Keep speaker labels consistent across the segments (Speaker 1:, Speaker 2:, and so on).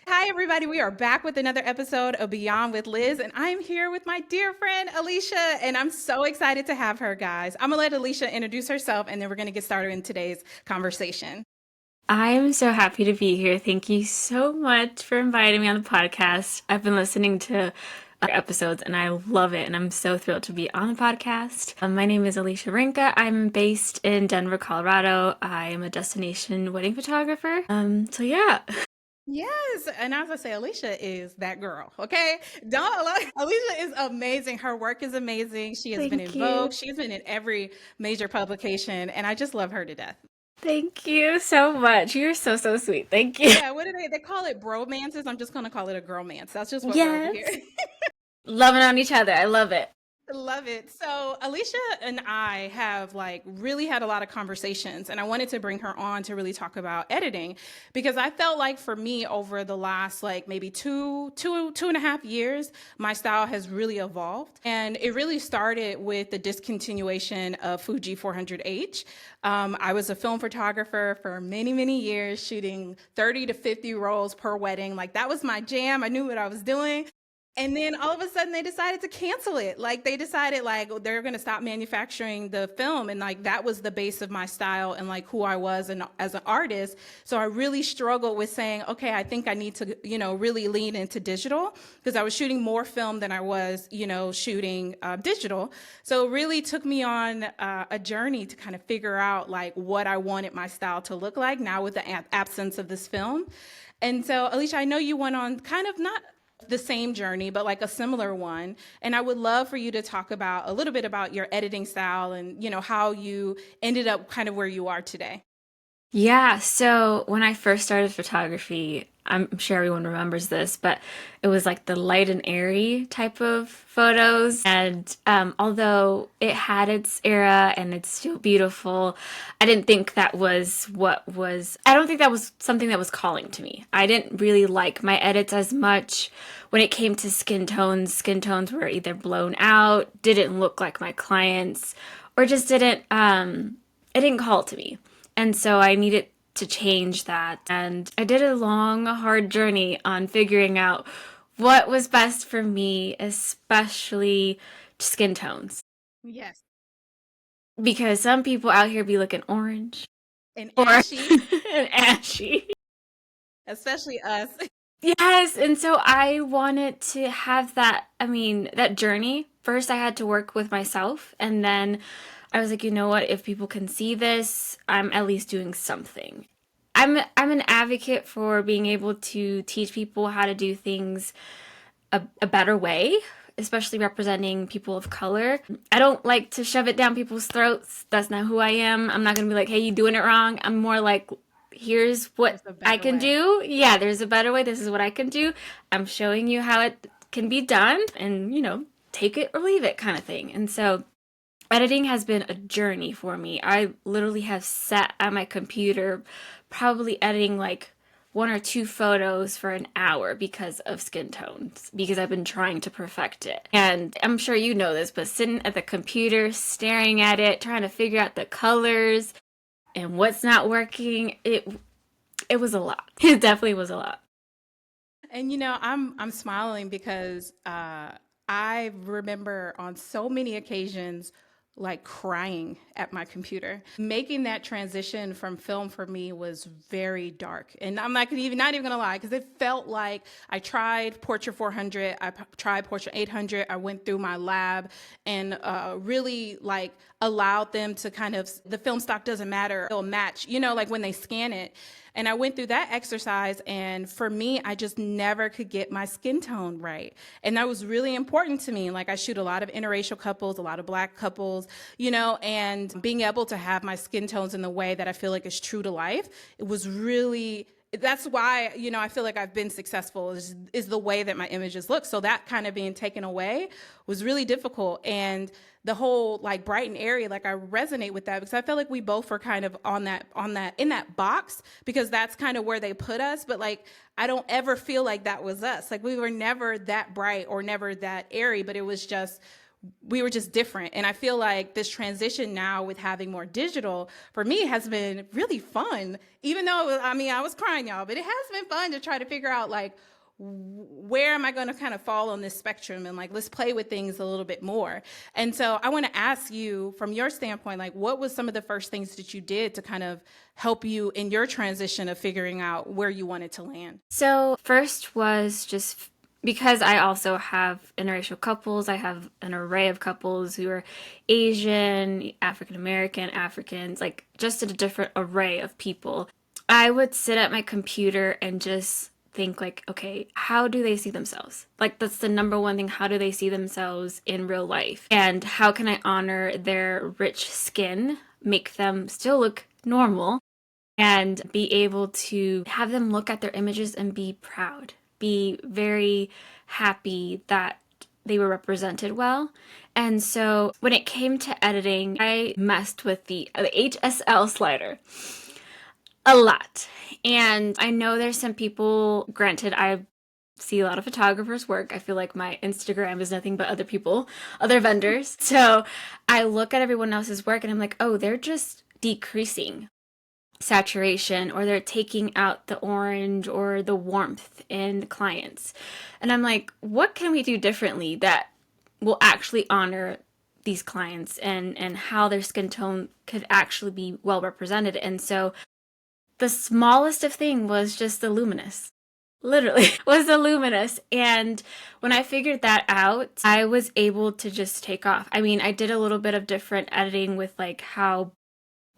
Speaker 1: Hi, everybody. We are back with another episode of Beyond with Liz, and I'm here with my dear friend, Alicia, and I'm so excited to have her, guys. I'm going to let Alicia introduce herself, and then we're going to get started in today's conversation.
Speaker 2: I'm so happy to be here. Thank you so much for inviting me on the podcast. I've been listening to episodes and I love it, and I'm so thrilled to be on the podcast. My name is Alicia Rinka. I'm based in Denver, Colorado. I am a destination wedding photographer. So yeah.
Speaker 1: Yes, and as I say, Alicia is that girl, okay? Don't Alicia is amazing. Her work is amazing. She has been in
Speaker 2: Thank
Speaker 1: Vogue.
Speaker 2: you.
Speaker 1: She's been in every major publication, and I just love her to death.
Speaker 2: Thank you so much. You're so sweet. Thank you.
Speaker 1: Yeah, what do they call it? Bromances. I'm just going to call it a girlmance. That's just what we're over here.
Speaker 2: Yes. Loving on each other. I love it.
Speaker 1: Love it. So Alicia and I have really had a lot of conversations, and I wanted to bring her on to really talk about editing because I felt like for me over the last maybe two and a half years, my style has really evolved, and it really started with the discontinuation of Fuji 400H. I was a film photographer for many years, shooting 30 to 50 rolls per wedding. Like that was my jam. I knew what I was doing. And then all of a sudden they decided to cancel it. Like they decided they're going to stop manufacturing the film, and that was the base of my style and who I was and as an artist. So I really struggled with saying, okay, I think I need to, really lean into digital because I was shooting more film than I was, shooting digital. So it really took me on a journey to kind of figure out what I wanted my style to look like now with the absence of this film. And so, Alicia, I know you went on kind of not the same journey, but a similar one. And I would love for you to talk about a little bit about your editing style and, how you ended up kind of where you are today.
Speaker 2: Yeah, so when I first started photography, I'm sure everyone remembers this, but it was like the light and airy type of photos. And although it had its era and it's still beautiful, I didn't think that was I don't think that was something that was calling to me. I didn't really like my edits as much when it came to skin tones. Skin tones were either blown out, didn't look like my clients, or just it didn't call to me. And so I needed to change that. And I did a long, hard journey on figuring out what was best for me, especially skin tones.
Speaker 1: Yes.
Speaker 2: Because some people out here be looking orange
Speaker 1: And
Speaker 2: or
Speaker 1: ashy,
Speaker 2: ashy.
Speaker 1: especially us.
Speaker 2: Yes, and so I wanted to have that journey. First, I had to work with myself, and then I was like, you know what? If people can see this, I'm at least doing something. I'm an advocate for being able to teach people how to do things a better way, especially representing people of color. I don't like to shove it down people's throats. That's not who I am. I'm not going to be like, hey, you doing it wrong. I'm more like, here's what
Speaker 1: There's a
Speaker 2: I
Speaker 1: better
Speaker 2: can
Speaker 1: way.
Speaker 2: do. Yeah, there's a better way. This is what I can do. I'm showing you how it can be done, and, take it or leave it kind of thing. And so editing has been a journey for me. I literally have sat at my computer, probably editing like one or two photos for an hour because of skin tones, because I've been trying to perfect it. And I'm sure you know this, but sitting at the computer, staring at it, trying to figure out the colors and what's not working, it was a lot. It definitely was a lot.
Speaker 1: And I'm smiling because I remember on so many occasions crying at my computer. Making that transition from film for me was very dark. And I'm not even gonna lie, because it felt like I tried Portrait 400, tried Portrait 800, I went through my lab and really allowed them to kind of, the film stock doesn't matter, it'll match, when they scan it. And I went through that exercise, and for me, I just never could get my skin tone right. And that was really important to me. I shoot a lot of interracial couples, a lot of Black couples, and being able to have my skin tones in the way that I feel like is true to life, it was really, that's why I feel like I've been successful is the way that my images look. So that kind of being taken away was really difficult. And the whole bright and airy, I resonate with that because I feel like we both were kind of on that in that box, because that's kind of where they put us. But I don't ever feel like that was us. We were never that bright or never that airy, but it was just we were just different. And I feel like this transition now with having more digital for me has been really fun. Even though, I mean, I was crying, y'all, but it has been fun to try to figure out like, where am I going to kind of fall on this spectrum, and like, let's play with things a little bit more. And so I want to ask you from your standpoint, like, what was some of the first things that you did to kind of help you in your transition of figuring out where you wanted to land?
Speaker 2: So, first was just because I also have interracial couples, I have an array of couples who are Asian, African American, Africans, like just a different array of people. I would sit at my computer and just think like, okay, how do they see themselves? Like that's the number one thing. How do they see themselves in real life? And how can I honor their rich skin, make them still look normal, and be able to have them look at their images and be proud, be very happy that they were represented well. And so when it came to editing, I messed with the HSL slider a lot. And I know there's some people, granted, I see a lot of photographers work. I feel like my Instagram is nothing but other people, other vendors. So I look at everyone else's work and I'm like, oh, they're just decreasing saturation, or they're taking out the orange or the warmth in clients. And I'm like, what can we do differently that will actually honor these clients and how their skin tone could actually be well represented? And so the smallest of thing was just the luminous. Literally was the luminous. And when I figured that out, I was able to just take off. I mean, I did a little bit of different editing with like how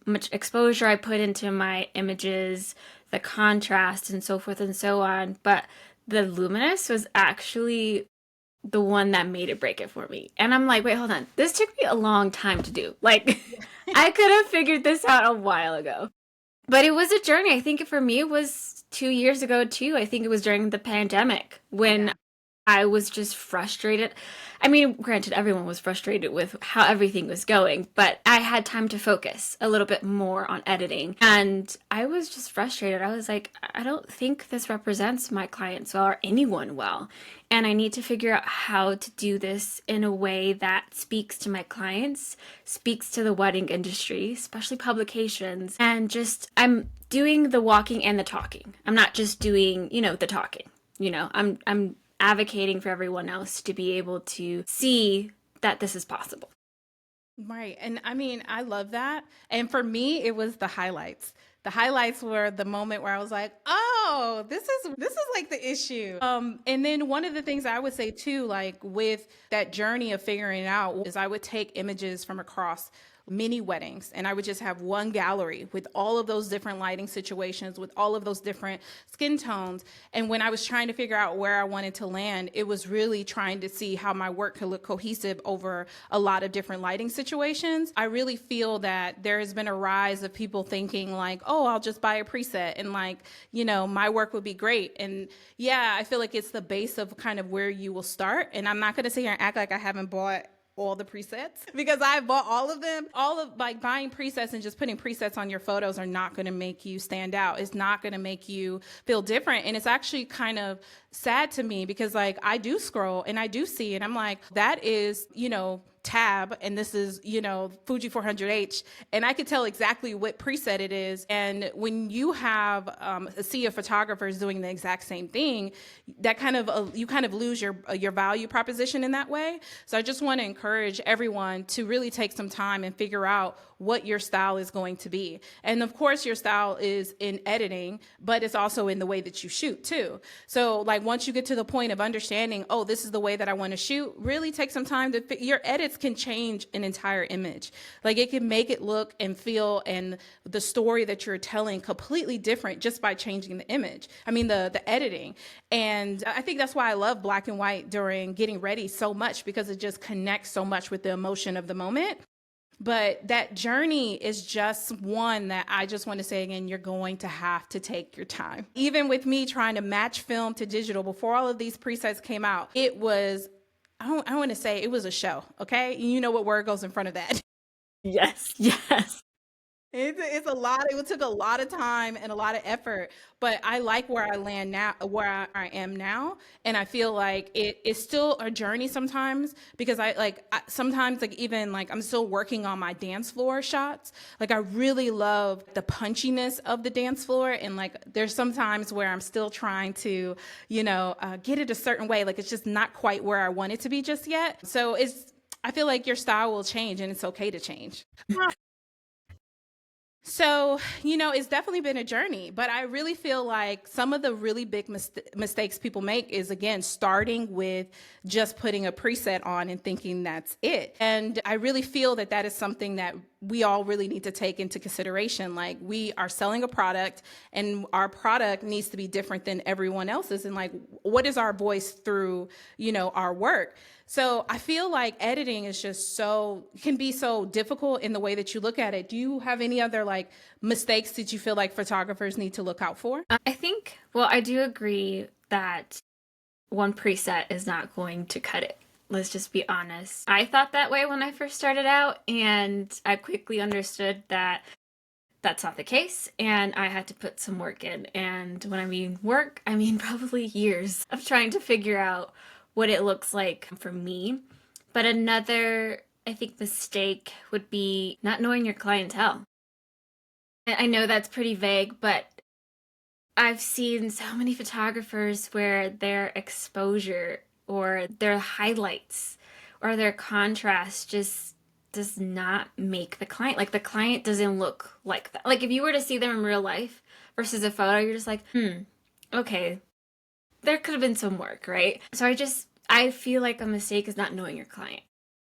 Speaker 2: much exposure I put into my images, the contrast, and so forth and so on. But the luminous was actually the one that made it break it for me. And I'm like, wait, hold on. This took me a long time to do. Like, I could have figured this out a while ago. But it was a journey. I think for me, it was 2 years ago, too. I think it was during the pandemic when I was just frustrated. I mean, granted, everyone was frustrated with how everything was going, but I had time to focus a little bit more on editing. And I was just frustrated. I was like, I don't think this represents my clients well or anyone well. And I need to figure out how to do this in a way that speaks to my clients, speaks to the wedding industry, especially publications. And just, I'm doing the walking and the talking. I'm not just doing, the talking. I'm advocating for everyone else to be able to see that this is possible.
Speaker 1: Right. And I mean, I love that. And for me, it was the highlights. The highlights were the moment where I was like, "Oh, this is like the issue." And then one of the things I would say too, like with that journey of figuring it out, is I would take images from across many weddings and I would just have one gallery with all of those different lighting situations, with all of those different skin tones. And when I was trying to figure out where I wanted to land, it was really trying to see how my work could look cohesive over a lot of different lighting situations. I really feel that there has been a rise of people thinking like, oh, I'll just buy a preset and like, my work would be great. And yeah, I feel like it's the base of kind of where you will start. And I'm not going to sit here and act like I haven't bought all the presets because I bought all of them. All of like buying presets and just putting presets on your photos are not going to make you stand out. It's not going to make you feel different. And it's actually kind of sad to me because like I do scroll and I do see and I'm like, that is, tab and this is Fuji 400H and I could tell exactly what preset it is. And when you have a sea of photographers doing the exact same thing, that kind of you kind of lose your value proposition in that way. So I just want to encourage everyone to really take some time and figure out what your style is going to be. And of course your style is in editing, but it's also in the way that you shoot too. So like once you get to the point of understanding, oh, this is the way that I want to shoot, really take some time to your edits can change an entire image. Like it can make it look and feel and the story that you're telling completely different just by changing the image. I mean the editing. And I think that's why I love black and white during getting ready so much because it just connects so much with the emotion of the moment. But that journey is just one that I just want to say again, you're going to have to take your time. Even with me trying to match film to digital before all of these presets came out, it was, I want to say it was a show, okay? You know what word goes in front of that.
Speaker 2: Yes, yes.
Speaker 1: It's a lot. It took a lot of time and a lot of effort, but I like where I land now, where I am now, and I feel like it's still a journey sometimes because sometimes like even like I'm still working on my dance floor shots. Like I really love the punchiness of the dance floor, and like there's sometimes where I'm still trying to, get it a certain way. Like it's just not quite where I want it to be just yet. So I feel like your style will change, and it's okay to change. So, it's definitely been a journey, but I really feel like some of the really big mistakes people make is again starting with just putting a preset on and thinking that's it. And I really feel that that is something that we all really need to take into consideration. Like we are selling a product and our product needs to be different than everyone else's. And like, what is our voice through, our work? So I feel like editing is just can be so difficult in the way that you look at it. Do you have any other like mistakes that you feel like photographers need to look out for?
Speaker 2: I think, well, I do agree that one preset is not going to cut it. Let's just be honest. I thought that way when I first started out, and I quickly understood that that's not the case, and I had to put some work in. And when I mean work, I mean probably years of trying to figure out what it looks like for me. But another, I think, mistake would be not knowing your clientele. I know that's pretty vague, but I've seen so many photographers where their exposure or their highlights or their contrast just does not make the client. Like the client doesn't look like that. Like if you were to see them in real life versus a photo, you're just like, okay, there could have been some work, right? So I feel like a mistake is not knowing your client.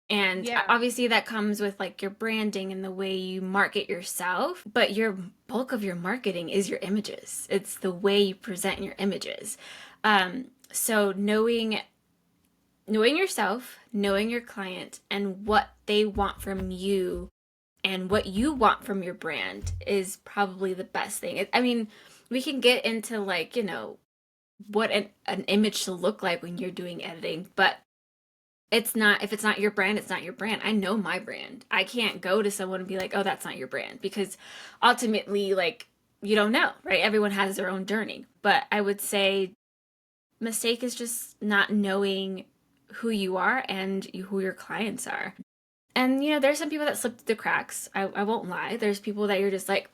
Speaker 2: And
Speaker 1: Yeah.
Speaker 2: obviously that comes with like your branding and the way you market yourself, but your bulk of your marketing is your images. It's the way you present your images. So knowing yourself, knowing your client and what they want from you and what you want from your brand is probably the best thing. I mean, we can get into like, what an image should look like when you're doing editing, but if it's not your brand, it's not your brand. I know my brand. I can't go to someone and be like, oh, that's not your brand, because ultimately, like, you don't know, right? Everyone has their own journey. But I would say mistake is just not knowing who you are and who your clients are. And, there's some people that slip through the cracks. I won't lie. There's people that you're just like,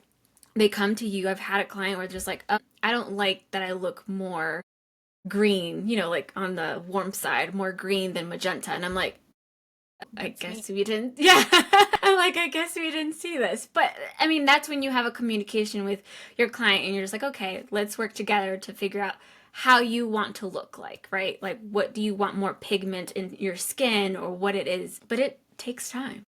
Speaker 2: they come to you. I've had a client where they're just like, oh, I don't like that I look more green, like on the warm side, more green than magenta. And I'm like, I guess we didn't, yeah. I'm like, I guess we didn't see this. But I mean, that's when you have a communication with your client and you're just like, okay, let's work together to figure out how you want to look like, right? Like, what do you want, more pigment in your skin or what it is? But it takes time.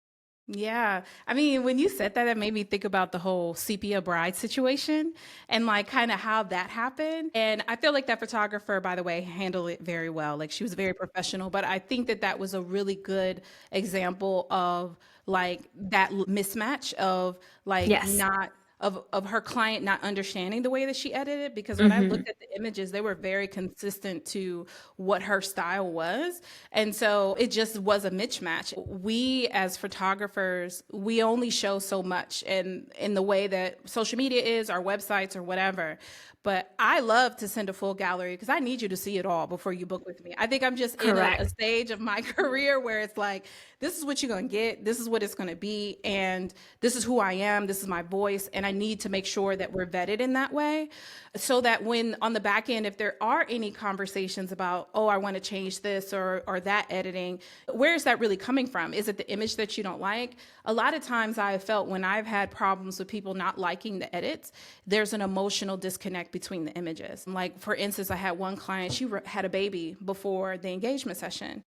Speaker 1: Yeah. I mean, when you said that, it made me think about the whole sepia bride situation and like kind of how that happened. And I feel like that photographer, by the way, handled it very well. Like she was very professional, but I think that that was a really good example of like that mismatch of like
Speaker 2: Yes.
Speaker 1: not. Of her client not understanding the way that she edited, because when I
Speaker 2: Mm-hmm.
Speaker 1: looked at the images, they were very consistent to what her style was. And so it just was a mismatch. We as photographers, we only show so much in the way that social media is, our websites or whatever. But I love to send a full gallery because I need you to see it all before you book with me. I think I'm just in a
Speaker 2: Correct.
Speaker 1: stage of my career where it's like, this is what you're going to get, this is what it's going to be, and this is who I am, this is my voice, and I need to make sure that we're vetted in that way so that when on the back end, if there are any conversations about, oh, I want to change this or that editing, where is that really coming from? Is it the image that you don't like? A lot of times I have felt when I've had problems with people not liking the edits, there's an emotional disconnect between the images. Like, for instance, I had one client, she had a baby before the engagement session.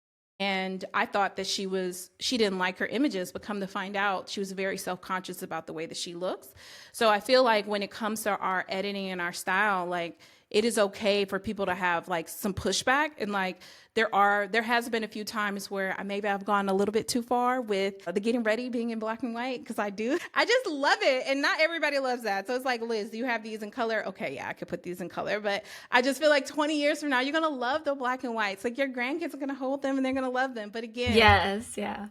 Speaker 1: And I thought that she didn't like her images, but come to find out, she was very self-conscious about the way that she looks. So I feel like when it comes to our editing and our style, like it is okay for people to have like some pushback. And like there has been a few times where I've gone a little bit too far with the getting ready being in black and white, because I just love it, and not everybody loves that. So it's like, Liz, do you have these in color? Okay, yeah, I could put these in color, but I just feel like 20 years from now you're gonna love the black and whites. Like your grandkids are gonna hold them and they're gonna love them. But again,
Speaker 2: Yes. Yeah.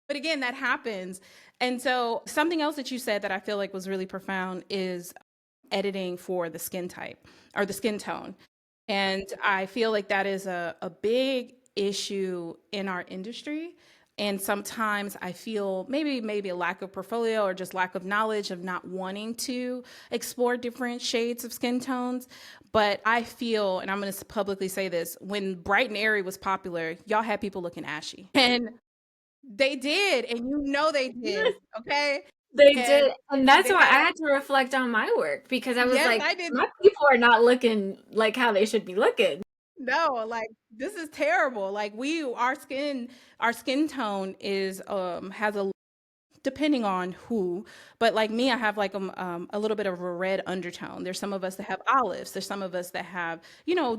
Speaker 1: But again, that happens. And so something else that you said that I feel like was really profound is editing for the skin type or the skin tone. And I feel like that is a big issue in our industry. And sometimes I feel maybe a lack of portfolio or just lack of knowledge of not wanting to explore different shades of skin tones. But I feel, and I'm going to publicly say this, when Bright and Airy was popular, y'all had people looking ashy. And they did, and you know they did, okay?
Speaker 2: They
Speaker 1: And
Speaker 2: did, and that's
Speaker 1: they
Speaker 2: why
Speaker 1: had
Speaker 2: I had to reflect on my work because I was
Speaker 1: yes,
Speaker 2: like,
Speaker 1: I did.
Speaker 2: my people are not looking like how they should be looking.
Speaker 1: No, like this is terrible. Like our skin tone is has a depending on who, but like me, I have like a little bit of a red undertone. There's some of us that have olives. There's some of us that have,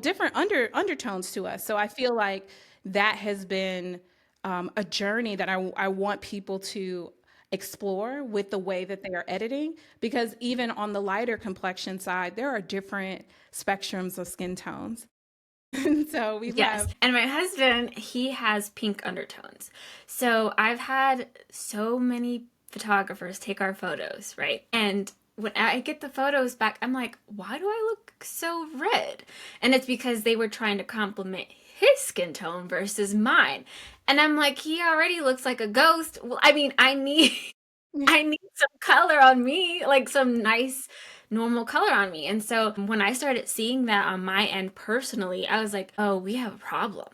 Speaker 1: different undertones to us. So I feel like that has been a journey that I want people to explore with the way that they are editing, because even on the lighter complexion side, there are different spectrums of skin tones. And so we
Speaker 2: Yes.
Speaker 1: have,
Speaker 2: And my husband, he has pink undertones. So I've had so many photographers take our photos, right? And when I get the photos back, I'm like, why do I look so red? And it's because they were trying to compliment his skin tone versus mine. And I'm like, he already looks like a ghost. Well, I mean, I need some color on me, like some nice normal color on me. And so when I started seeing that on my end personally, I was like, oh, we have a problem.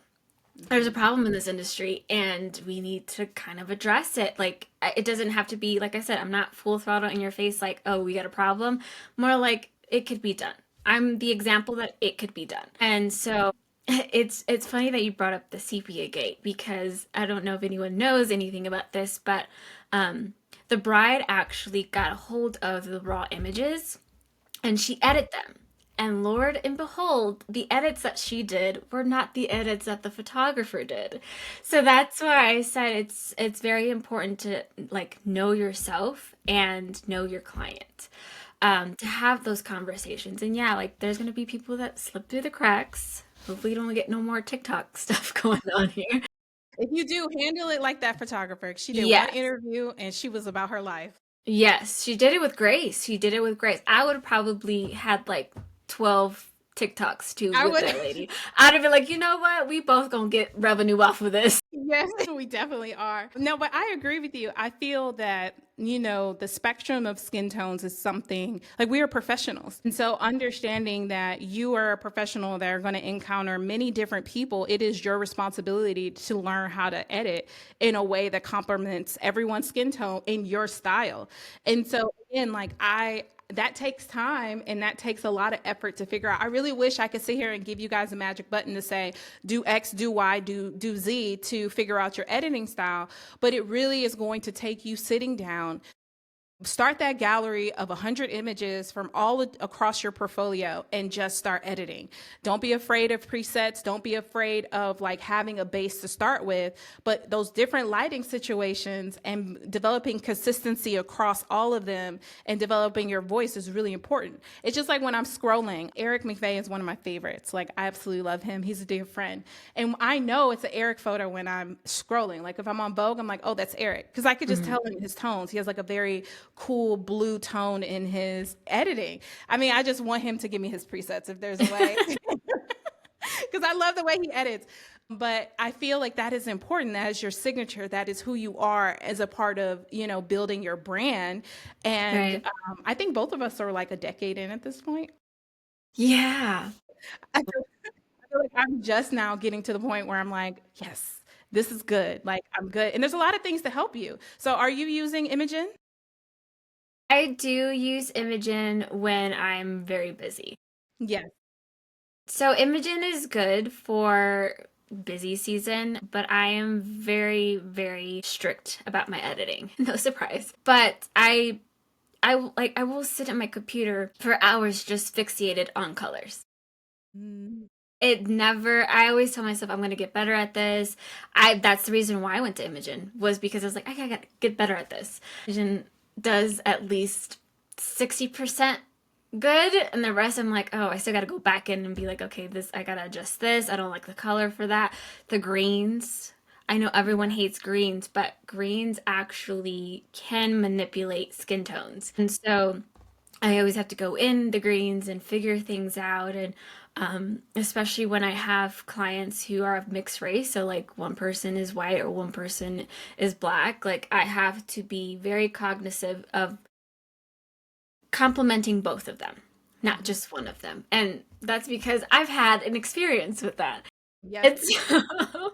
Speaker 2: There's a problem in this industry and we need to kind of address it. Like, it doesn't have to be, like I said, I'm not full throttle in your face, like, oh, we got a problem. More like, it could be done. I'm the example that it could be done. And so it's funny that you brought up the sepia gate because I don't know if anyone knows anything about this, but um, the bride actually got a hold of the raw images and she edited them. And Lord and behold, the edits that she did were not the edits that the photographer did. So that's why I said it's very important to like know yourself and know your client. To have those conversations. And yeah, like there's gonna be people that slip through the cracks. Hopefully you don't get no more TikTok stuff going on here.
Speaker 1: if you do handle it like that photographer, she did one
Speaker 2: Yes.
Speaker 1: interview and she was about her life.
Speaker 2: Yes, she did it with grace. She did it with grace. I would have probably had like 12 TikToks too
Speaker 1: I
Speaker 2: with
Speaker 1: would,
Speaker 2: that lady. I'd have been like, you know what? We both gonna get revenue off of this.
Speaker 1: yes, we definitely are. No, but I agree with you. I feel that, the spectrum of skin tones is something like we are professionals. And so understanding that you are a professional that are going to encounter many different people, it is your responsibility to learn how to edit in a way that complements everyone's skin tone in your style. And so again, like that takes time and that takes a lot of effort to figure out. I really wish I could sit here and give you guys a magic button to say, do X, do Y, do Z to figure out your editing style. But it really is going to take you sitting down, start that gallery of 100 images from across your portfolio and just start editing. Don't be afraid of presets. Don't be afraid of like having a base to start with, but those different lighting situations and developing consistency across all of them and developing your voice is really important. It's just like when I'm scrolling, Eric McVeigh is one of my favorites. Like I absolutely love him. He's a dear friend. And I know it's an Eric photo when I'm scrolling. Like if I'm on Vogue, I'm like, oh, that's Eric. Because I could just tell in his tones. He has like a very cool blue tone in his editing. I mean, I just want him to give me his presets if there's a way. Because I love the way he edits. But I feel like that is important. That is your signature. That is who you are as a part of, building your brand. And
Speaker 2: Right.
Speaker 1: I think both of us are like a decade in at this point.
Speaker 2: Yeah.
Speaker 1: I feel like I'm just now getting to the point where I'm like, yes, this is good. Like I'm good. And there's a lot of things to help you. So are you using Imogen?
Speaker 2: I do use Imogen when I'm very busy.
Speaker 1: Yes.
Speaker 2: So Imogen is good for busy season, but I am very, very strict about my editing. No surprise. But I will sit at my computer for hours just fixated on colors.
Speaker 1: Mm.
Speaker 2: It never, I always tell myself I'm going to get better at this. That's the reason why I went to Imogen was because I was like, I gotta get better at this. Imogen does at least 60% good, and the rest I'm like, oh, I still gotta go back in and be like, okay, this, I gotta adjust this. I don't like the color for that. The greens. I know everyone hates greens, but greens actually can manipulate skin tones. And so I always have to go in the greens and figure things out. And especially when I have clients who are of mixed race, so like one person is white or one person is black, like I have to be very cognizant of complimenting both of them, not just one of them. And that's because I've had an experience with that.
Speaker 1: Yes.
Speaker 2: It's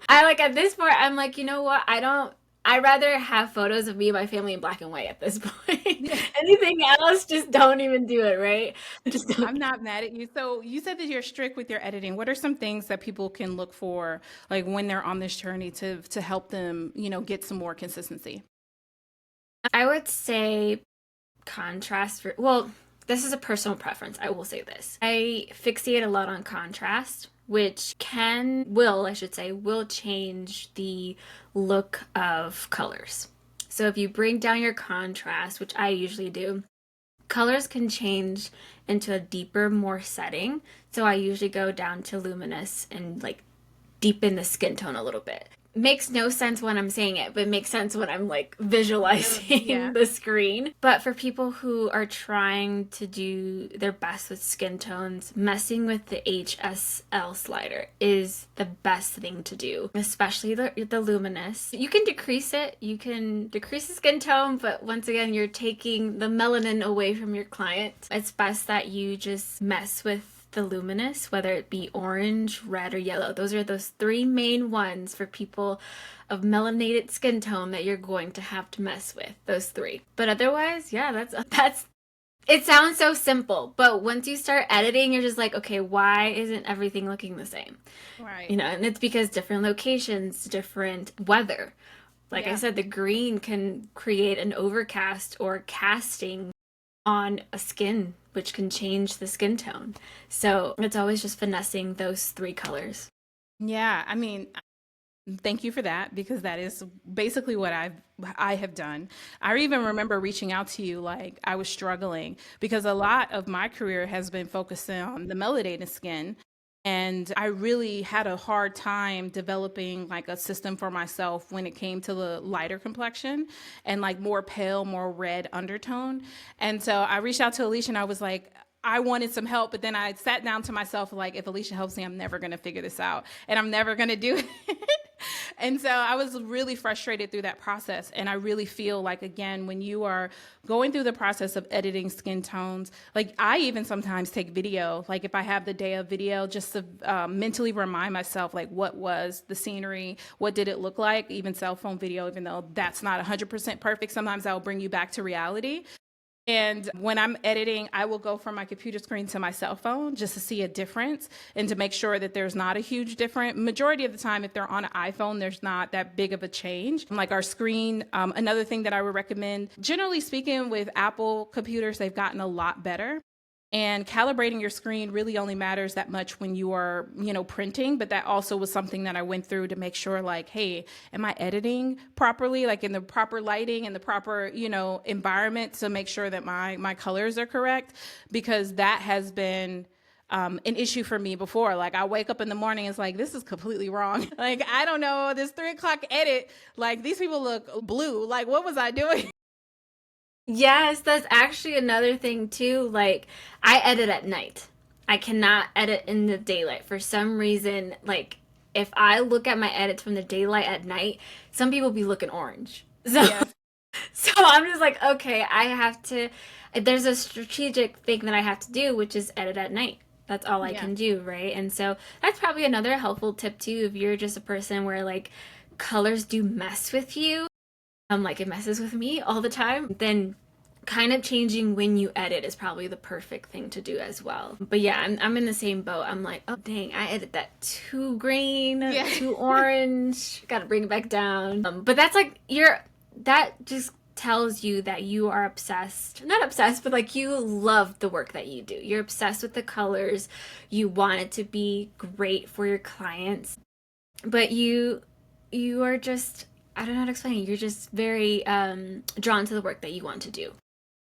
Speaker 2: I like at this point I'm like, you know what? I'd rather have photos of me and my family in black and white at this point.
Speaker 1: Yeah.
Speaker 2: Anything else, just don't even do it, right? Just don't.
Speaker 1: I'm not mad at you. So you said that you're strict with your editing. What are some things that people can look for, like when they're on this journey to help them, get some more consistency?
Speaker 2: I would say contrast for, well, this is a personal preference. I will say this. I fixate a lot on contrast, which I should say, will change the look of colors. So if you bring down your contrast, which I usually do, colors can change into a deeper, more setting. So I usually go down to luminous and like deepen the skin tone a little bit. Makes no sense when I'm saying it, but it makes sense when I'm like visualizing
Speaker 1: Yeah.
Speaker 2: the screen. But for people who are trying to do their best with skin tones, messing with the HSL slider is the best thing to do, especially the luminous. You can decrease it, you can decrease the skin tone, but once again, you're taking the melanin away from your client. It's best that you just mess with the luminous, whether it be orange, red, or yellow. Those three main ones for people of melanated skin tone that you're going to have to mess with. Those three. But otherwise, yeah, that's it sounds so simple, but once you start editing, you're just like, okay, why isn't everything looking the same?
Speaker 1: Right.
Speaker 2: And it's because different locations, different weather. Like I
Speaker 1: Yeah.
Speaker 2: said, the green can create an overcast or casting on a skin, which can change the skin tone. So it's always just finessing those three colors.
Speaker 1: Yeah. I mean, thank you for that because that is basically what I have done. I even remember reaching out to you like I was struggling because a lot of my career has been focusing on the melanated skin. And I really had a hard time developing like a system for myself when it came to the lighter complexion and like more pale, more red undertone. And so I reached out to Alicia and I was like, I wanted some help, but then I sat down to myself like, if Alicia helps me, I'm never going to figure this out and I'm never going to do it. And so I was really frustrated through that process. And I really feel like, again, when you are going through the process of editing skin tones, like I even sometimes take video, like if I have the day of video, just to mentally remind myself, like, what was the scenery? What did it look like? Even cell phone video, even though that's not 100% perfect, sometimes that will bring you back to reality. And when I'm editing, I will go from my computer screen to my cell phone just to see a difference and to make sure that there's not a huge difference. Majority of the time, if they're on an iPhone, there's not that big of a change. Like our screen, another thing that I would recommend, generally speaking, with Apple computers, they've gotten a lot better. And calibrating your screen really only matters that much when you are, printing. But that also was something that I went through to make sure, like, hey, am I editing properly, like in the proper lighting and the proper, environment to make sure that my colors are correct? Because that has been an issue for me before. Like I wake up in the morning, it's like this is completely wrong. Like I don't know, this 3 o'clock edit, like these people look blue. Like what was I doing?
Speaker 2: Yes, that's actually another thing too. Like, I edit at night. I cannot edit in the daylight. For some reason, like, if I look at my edits from the daylight at night, some people be looking orange. So,
Speaker 1: Yes.
Speaker 2: so I'm just like, okay, I have to, there's a strategic thing that I have to do, which is edit at night. That's all I
Speaker 1: Yeah.
Speaker 2: can do, right? And so that's probably another helpful tip too, if you're just a person where like colors do mess with you, like it messes with me all the time, then kind of changing when you edit is probably the perfect thing to do as well. But yeah, I'm in the same boat. I'm like, oh dang, I edit that too green,
Speaker 1: Yeah.
Speaker 2: too orange. Gotta bring it back down. But that's like that just tells you that you are obsessed, not obsessed, but like you love the work that you do. You're obsessed with the colors. You want it to be great for your clients, but you are just, I don't know how to explain it. You're just very drawn to the work that you want to do.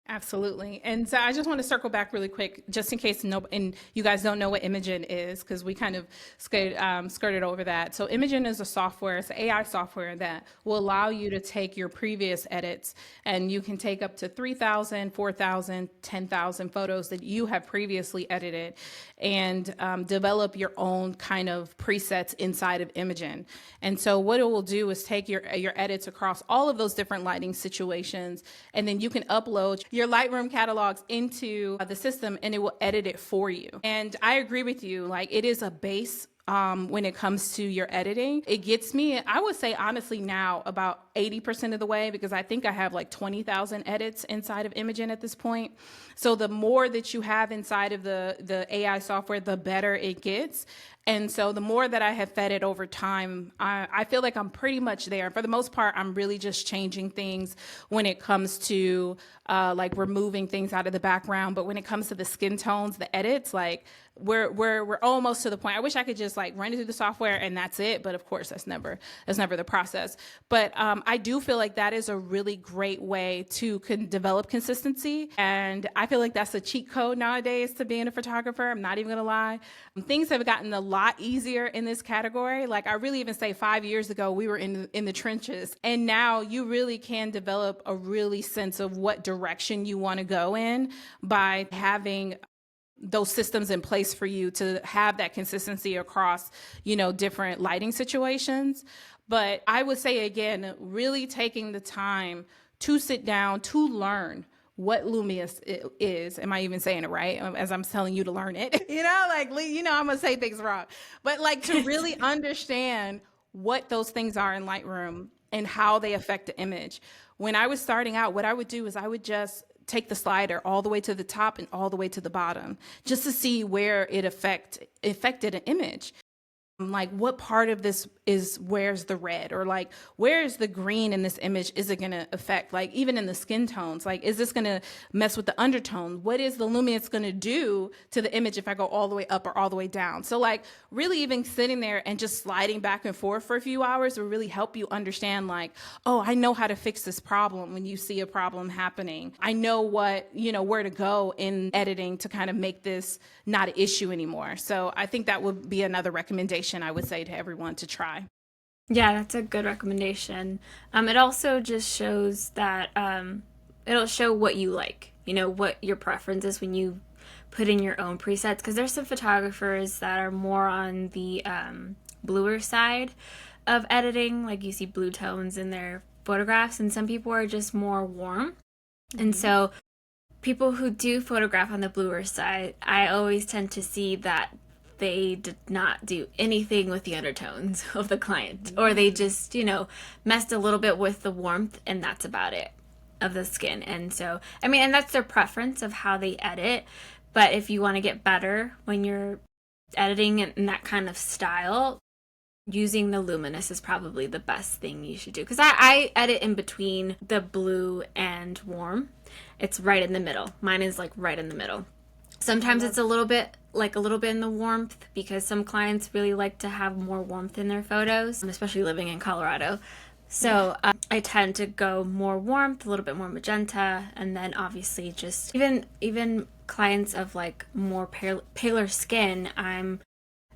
Speaker 1: Absolutely. And so I just want to circle back really quick, just in case no, and you guys don't know what Imagen is, because we kind of skirted over that. So Imagen is a software, it's an AI software that will allow you to take your previous edits, and you can take up to 3,000, 4,000, 10,000 photos that you have previously edited, and develop your own kind of presets inside of Imagen. And so what it will do is take your edits across all of those different lighting situations, and then you can upload your Lightroom catalogs into the system, and it will edit it for you. And I agree with you, like it is a base when it comes to your editing. It gets me, I would say honestly now about 80% of the way, because I think I have like 20,000 edits inside of Imagen at this point. So the more that you have inside of the AI software, the better it gets. And so the more that I have fed it over time, I feel like I'm pretty much there. For the most part, I'm really just changing things when it comes to like removing things out of the background. But when it comes to the skin tones, the edits, like we're almost to the point. I wish I could just like run it through the software and that's it. But of course, that's never the process. But I do feel like that is a really great way to develop consistency. And I feel like that's a cheat code nowadays to being a photographer. I'm not even gonna lie. Things have gotten a lot easier in this category. Like I really even say 5 years ago, we were in the trenches. And now you really can develop a really sense of what direction you want to go in by having those systems in place for you to have that consistency across, different lighting situations. But I would say again, really taking the time to sit down to learn what Lumious is. Am I even saying it right? As I'm telling you to learn it, I'm gonna say things wrong, but like to really understand what those things are in Lightroom and how they affect the image. When I was starting out, what I would do is I would just take the slider all the way to the top and all the way to the bottom just to see where it affected an image. Like what part of this is, where's the red, or like where's the green in this image? Is it going to affect, like even in the skin tones, like is this going to mess with the undertone? What is the luminance going to do to the image if I go all the way up or all the way down? So like really even sitting there and just sliding back and forth for a few hours will really help you understand, like, oh, I know how to fix this problem. When you see a problem happening, I know where to go in editing to kind of make this not an issue anymore. So I think that would be another recommendation I would say to everyone to try.
Speaker 2: Yeah, that's a good recommendation. It also just shows that it'll show what you like, what your preference is when you put in your own presets. Because there's some photographers that are more on the bluer side of editing, like you see blue tones in their photographs, and some people are just more warm. Mm-hmm. And so people who do photograph on the bluer side, I always tend to see that they did not do anything with the undertones of the client, or they just, messed a little bit with the warmth, and that's about it of the skin. And so, and that's their preference of how they edit. But if you want to get better when you're editing in that kind of style, using the luminous is probably the best thing you should do. Because I edit in between the blue and warm. It's right in the middle. Mine is like right in the middle. Sometimes it's a little bit in the warmth, because some clients really like to have more warmth in their photos, especially living in Colorado. So I tend to go more warmth, a little bit more magenta, and then obviously just even clients of like more paler skin, I'm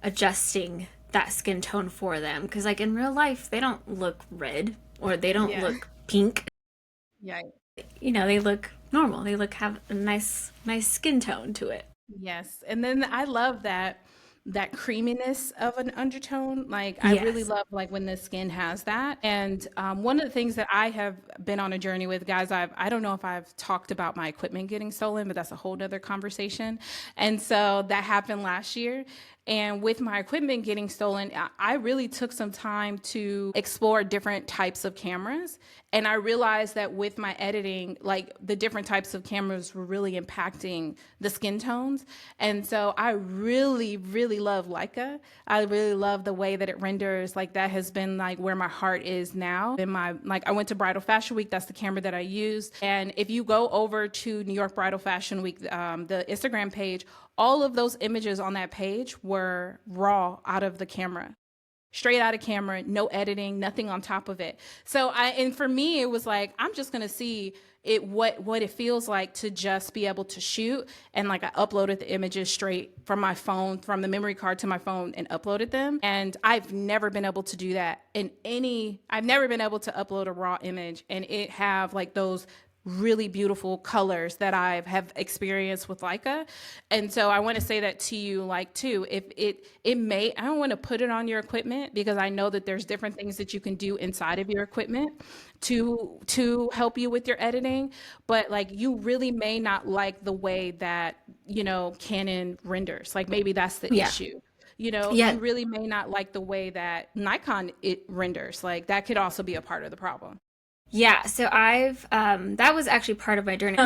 Speaker 2: adjusting that skin tone for them, because like in real life they don't look red or they don't look pink.
Speaker 1: Yeah.
Speaker 2: They look normal. They have a nice skin tone to it.
Speaker 1: Yes. And then I love that creaminess of an undertone. Like I really love like when the skin has that. And one of the things that I have been on a journey with, guys, I don't know if I've talked about my equipment getting stolen, but that's a whole nother conversation. And so that happened last year. And with my equipment getting stolen, I really took some time to explore different types of cameras. And I realized that with my editing, like the different types of cameras were really impacting the skin tones. And so I really, really love Leica. I really love the way that it renders. Like that has been like where my heart is now. I went to Bridal Fashion Week. That's the camera that I used. And if you go over to New York Bridal Fashion Week, the Instagram page, all of those images on that page were raw out of the camera. Straight out of camera, no editing, nothing on top of it. So and for me, it was like, I'm just going to see what it feels like to just be able to shoot. And like I uploaded the images straight from my phone, from the memory card to my phone, and uploaded them. And I've never been able to do that I've never been able to upload a raw image and it have like those really beautiful colors that I have experienced with Leica. And so I want to say that to you, like, too, if I don't want to put it on your equipment because I know that there's different things that you can do inside of your equipment to help you with your editing. But like, you really may not like the way that, Canon renders. Like maybe that's the
Speaker 2: Yeah.
Speaker 1: issue.
Speaker 2: Yeah.
Speaker 1: You really may not like the way that Nikon it renders. Like that could also be a part of the problem.
Speaker 2: Yeah, so I've that was actually part of my journey.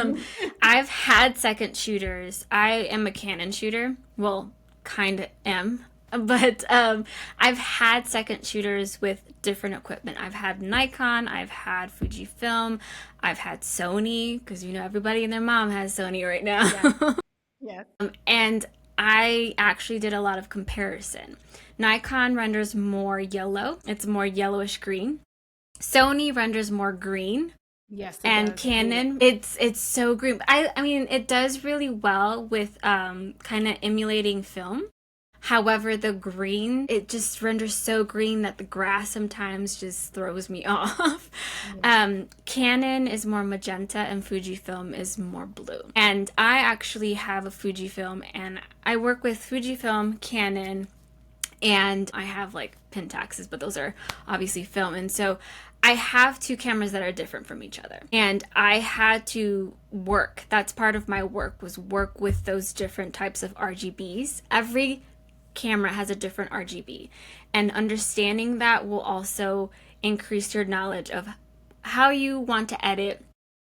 Speaker 2: I've had second shooters. I am a Canon shooter. Well, kind of am. But I've had second shooters with different equipment. I've had Nikon, I've had Fujifilm, I've had Sony, because everybody and their mom has Sony right now.
Speaker 1: Yeah. Yeah.
Speaker 2: And I actually did a lot of comparison. Nikon renders more yellow. It's more yellowish green. Sony renders more green,
Speaker 1: Yes, it
Speaker 2: and
Speaker 1: does.
Speaker 2: Canon it's so green. I mean it does really well with kind of emulating film. However, the green, it just renders so green that the grass sometimes just throws me off. Canon is more magenta and Fujifilm is more blue. And I actually have a Fujifilm and I work with Fujifilm, Canon, and I have like Pentaxes, but those are obviously film. And so I have two cameras that are different from each other. And I had to work. That's part of my work, was work with those different types of RGBs. Every camera has a different RGB. And understanding that will also increase your knowledge of how you want to edit,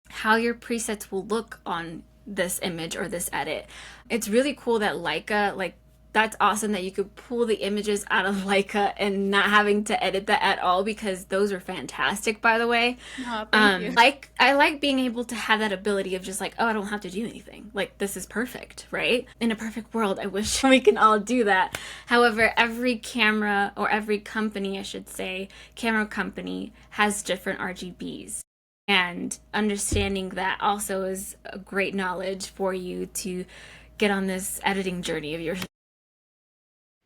Speaker 2: how your presets will look on this image or this edit. It's really cool that Leica, like, that's awesome that you could pull the images out of Leica and not having to edit that at all, because those are fantastic, by the way.
Speaker 1: Oh, thank you.
Speaker 2: Like, I like being able to have that ability of just like, oh, I don't have to do anything. Like, this is perfect, right? In a perfect world, I wish we can all do that. However, every camera, or every company, I should say, camera company has different RGBs. And understanding that also is a great knowledge for you to get on this editing journey of yours.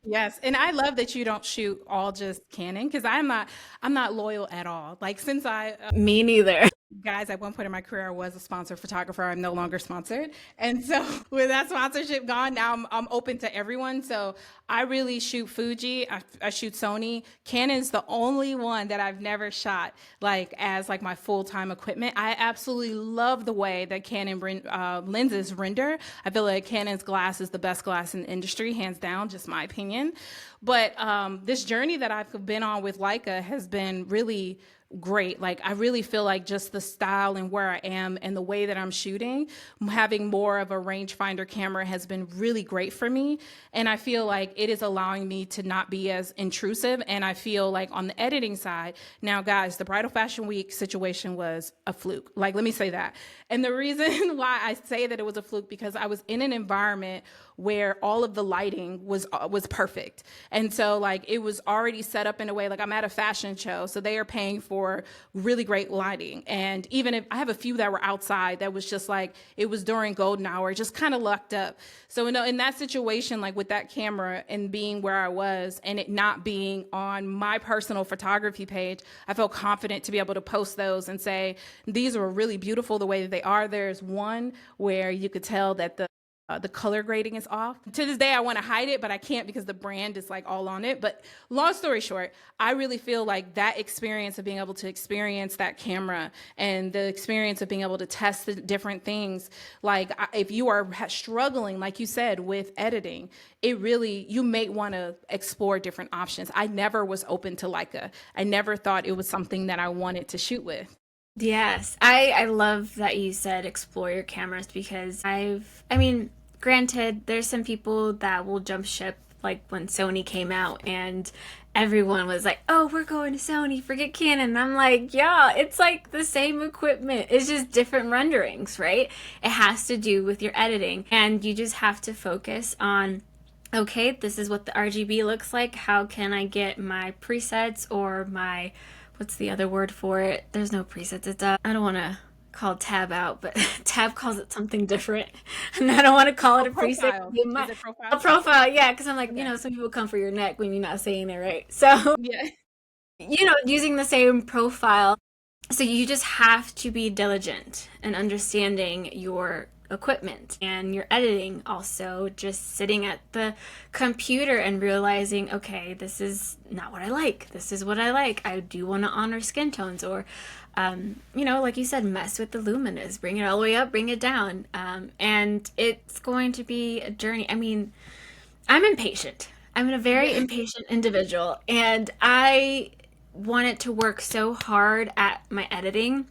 Speaker 1: Yes, and I love that you don't shoot all just Canon because I'm not loyal at all. Like since I
Speaker 2: Me neither.
Speaker 1: guys, at one point in my career, I was a sponsored photographer. I'm no longer sponsored. And so with that sponsorship gone, now I'm open to everyone. So I really shoot Fuji. I shoot Sony. Canon's the only one that I've never shot like as like my full-time equipment. I absolutely love the way that Canon lenses render. I feel like Canon's glass is the best glass in the industry, hands down, just my opinion. But this journey that I've been on with Leica has been really great. Like I really feel like just the style and where I am and the way that I'm shooting, having more of a rangefinder camera has been really great for me. And I feel like it is allowing me to not be as intrusive. And I feel like on the editing side, now guys, the Bridal Fashion Week situation was a fluke. Like, let me say that. And the reason why I say that it was a fluke, because I was in an environment where all of the lighting was perfect. And so like it was already set up in a way, like I'm at a fashion show, so they are paying for really great lighting. And even if I have a few that were outside, that was just like, it was during golden hour, just kind of lucked up. So in that situation, like with that camera and being where I was and it not being on my personal photography page, I felt confident to be able to post those and say, these are really beautiful the way that they are. There's one where you could tell that the color grading is off. To this day, I want to hide it, but I can't because the brand is like all on it. But long story short, I really feel like that experience of being able to experience that camera and the experience of being able to test the different things, like if you are struggling, like you said, with editing, you may want to explore different options. I never was open to Leica. I never thought it was something that I wanted to shoot with.
Speaker 2: Yes, I love that you said explore your cameras, because I mean, granted, there's some people that will jump ship, like when Sony came out and everyone was like, oh, we're going to Sony, forget Canon. And I'm like, yeah, it's like the same equipment. It's just different renderings, right? It has to do with your editing, and you just have to focus on, okay, this is what the RGB looks like. How can I get my presets or my, what's the other word for it? There's no presets. It's I don't want to called Tab Out, but Tab calls it something different. And I don't want to call
Speaker 1: Oh,
Speaker 2: it a preset.
Speaker 1: profile. Is it
Speaker 2: A
Speaker 1: profile?
Speaker 2: profile, yeah, because I'm like,
Speaker 1: Okay.
Speaker 2: some people come for your neck when you're not saying it right. So,
Speaker 1: Yeah.
Speaker 2: using the same profile. So you just have to be diligent and understanding your equipment and your editing. Also, just sitting at the computer and realizing, okay, this is not what I like. This is what I like. I do want to honor skin tones, or like you said, mess with the luminous, bring it all the way up, bring it down. And it's going to be a journey. I mean, I'm impatient. I'm a very
Speaker 1: Yeah.
Speaker 2: impatient individual, and I wanted to work so hard at my editing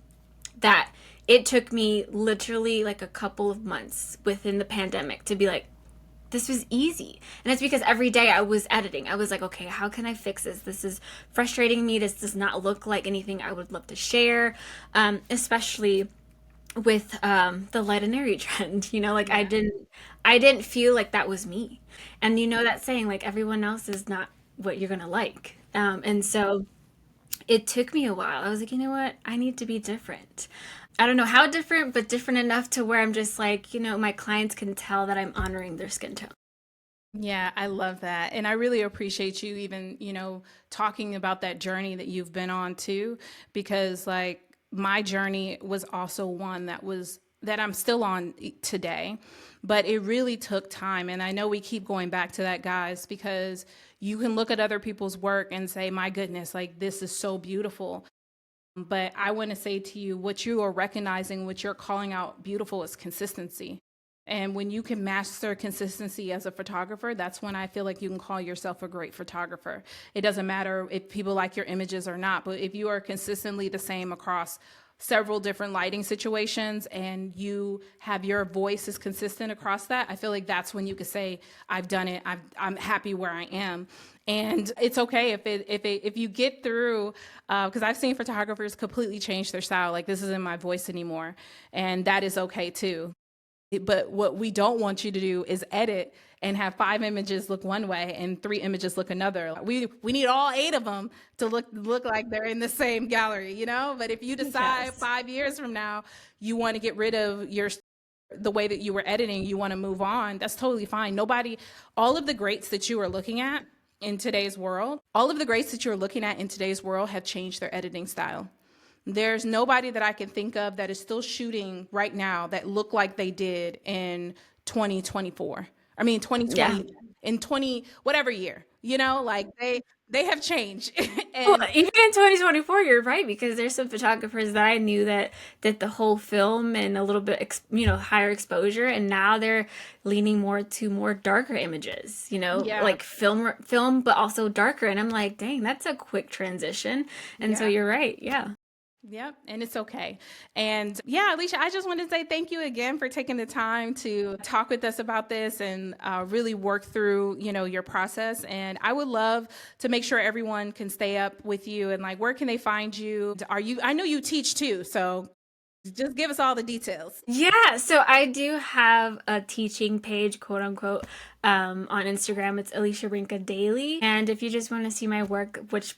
Speaker 2: that it took me literally like a couple of months within the pandemic to be like, this was easy. And it's because every day I was editing. I was like, okay, how can I fix this? This is frustrating me. This does not look like anything I would love to share, especially with the light and airy trend. Like
Speaker 1: Yeah.
Speaker 2: I didn't feel like that was me. And that saying, like, everyone else is not what you're gonna like. And so it took me a while. I was like, you know what? I need to be different. I don't know how different, but different enough to where I'm just like, my clients can tell that I'm honoring their skin tone.
Speaker 1: Yeah, I love that. And I really appreciate you even, talking about that journey that you've been on too, because like my journey was also one that I'm still on today, but it really took time. And I know we keep going back to that, guys, because you can look at other people's work and say, my goodness, like this is so beautiful. But I want to say to you, what you are recognizing, what you're calling out beautiful is consistency. And when you can master consistency as a photographer, that's when I feel like you can call yourself a great photographer. It doesn't matter if people like your images or not, but if you are consistently the same across several different lighting situations and you have your voice is consistent across that, I feel like that's when you could say, I've done it. I'm happy where I am. And it's okay if you get through, because I've seen photographers completely change their style. Like, this isn't my voice anymore. And that is okay too. But what we don't want you to do is edit and have 5 images look one way and 3 images look another. We need all 8 of them to look like they're in the same gallery, But if you decide
Speaker 2: Yes.
Speaker 1: 5 years from now you want to get rid of the way that you were editing, you want to move on, that's totally fine. All of the greats that you are looking at in today's world, all of the greats that you're looking at in today's world have changed their editing style. There's nobody that I can think of that is still shooting right now that look like they did in 2024. I mean,
Speaker 2: Yeah.
Speaker 1: 2020, in 20, whatever year, like they have changed.
Speaker 2: Well,
Speaker 1: And
Speaker 2: even in 2024, you're right, because there's some photographers that I knew that did the whole film and a little bit, higher exposure, and now they're leaning more to more darker images,
Speaker 1: yeah,
Speaker 2: like film, but also darker. And I'm like, dang, that's a quick transition. And so
Speaker 1: yeah.
Speaker 2: you're right. Yeah.
Speaker 1: Yep, and it's okay. And yeah, Alicia, I just wanted to say thank you again for taking the time to talk with us about this and really work through, your process. And I would love to make sure everyone can stay up with you and like, where can they find you? I know you teach too, so just give us all the details.
Speaker 2: Yeah, so I do have a teaching page, quote unquote, on Instagram. It's Alicia Rinka Daily. And if you just want to see my work, which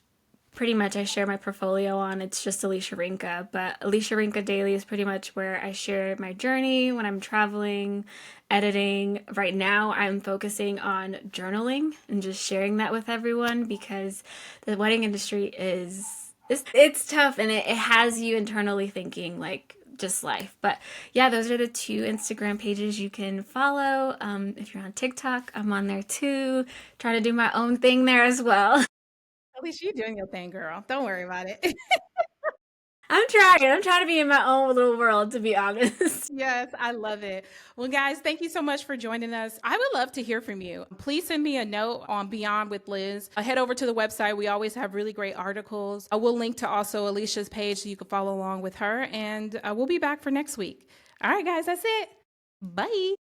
Speaker 2: pretty much I share my portfolio on, it's just Alicia Rinka. But Alicia Rinka Daily is pretty much where I share my journey when I'm traveling, editing. Right now, I'm focusing on journaling and just sharing that with everyone, because the wedding industry it's tough, and it has you internally thinking like just life. But yeah, those are the 2 Instagram pages you can follow. If you're on TikTok, I'm on there too. Trying to do my own thing there as well.
Speaker 1: At least you're doing your thing, girl. Don't worry about it.
Speaker 2: I'm trying. I'm trying to be in my own little world, to be honest.
Speaker 1: Yes, I love it. Well, guys, thank you so much for joining us. I would love to hear from you. Please send me a note on Beyond with Liz. Head over to the website. We always have really great articles. I will link to also Alicia's page so you can follow along with her. And we'll be back for next week. All right, guys, that's it. Bye.